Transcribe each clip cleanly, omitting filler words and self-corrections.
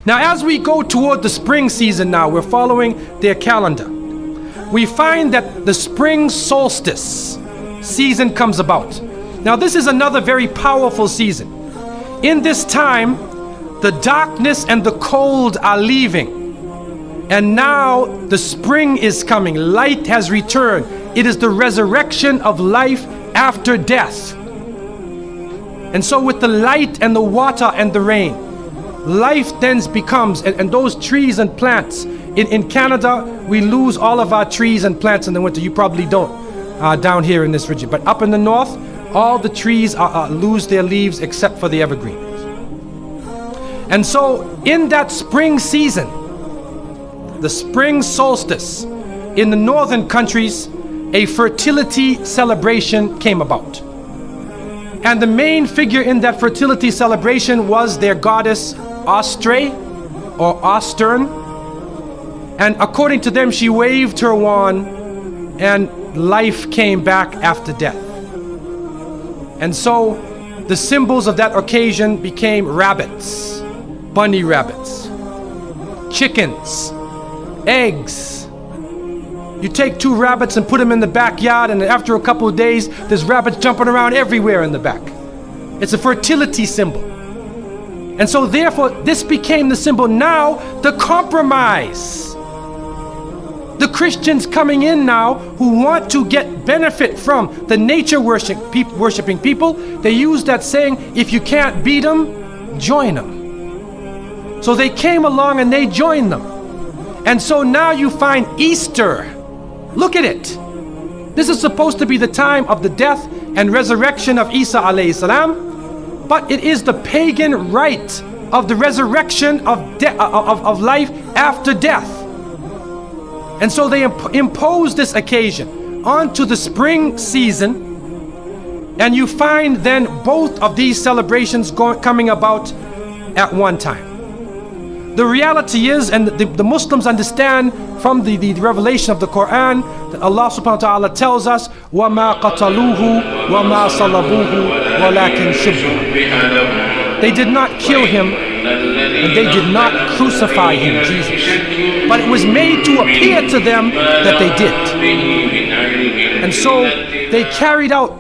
Now, as we go toward the spring season now, we're following their calendar. We find that the spring solstice season comes about. Now, this is another very powerful season. In this time, the darkness and the cold are leaving. And now the spring is coming. Light has returned. It is the resurrection of life after death. And so with the light and the water and the rain, life then becomes, and those trees and plants, in Canada, we lose all of our trees and plants in the winter. You probably don't down here in this region. But up in the north, all the trees lose their leaves except for the evergreen. And so in that spring season, the spring solstice, in the northern countries, a fertility celebration came about. And the main figure in that fertility celebration was their goddess Ostre or Ostern. And according to them, she waved her wand and life came back after death. And so the symbols of that occasion became rabbits, bunny rabbits, chickens, eggs. You take two rabbits and put them in the backyard, and after a couple of days, there's rabbits jumping around everywhere in the back. It's a fertility symbol. And so therefore, this became the symbol. Now, the compromise. The Christians coming in now who want to get benefit from the nature worshiping people, they use that saying, if you can't beat them, join them. So they came along and they joined them. And so now you find Easter. Look at it. This is supposed to be the time of the death and resurrection of Isa alayhi salam, but it is the pagan rite of the resurrection of life after death. And so they impose this occasion onto the spring season, and you find then both of these celebrations coming about at one time. The reality is, and the Muslims understand from the revelation of the Quran, that Allah subhanahu wa ta'ala tells us, وَمَا قَتَلُوهُ وَمَا صَلَبُوهُ وَلَكِنْ شُبِّهَ. They did not kill him, and they did not crucify him, Jesus. But it was made to appear to them that they did. And so they carried out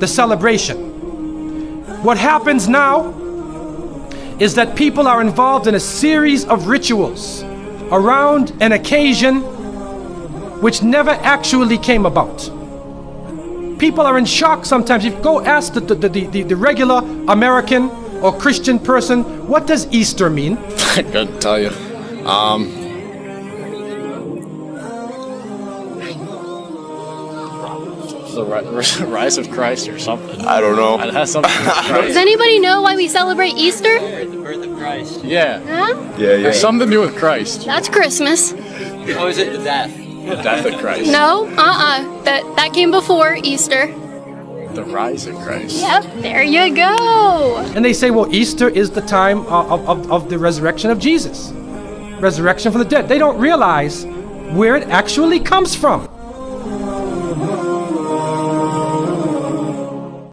the celebration. What happens now is that people are involved in a series of rituals around an occasion which never actually came about. People are in shock sometimes. If you go ask the regular American or Christian person, what does Easter mean? I couldn't tell you. The rise of Christ or something. I don't know. It has something to do with Christ. Does anybody know why we celebrate Easter? The birth of Christ. Yeah. Huh? Yeah. There's something to do with Christ. That's Christmas. Oh, is it the death? The death of Christ. No, that came before Easter. The rise of Christ. Yep, there you go. And they say, well, Easter is the time of the resurrection of Jesus. Resurrection from the dead. They don't realize where it actually comes from.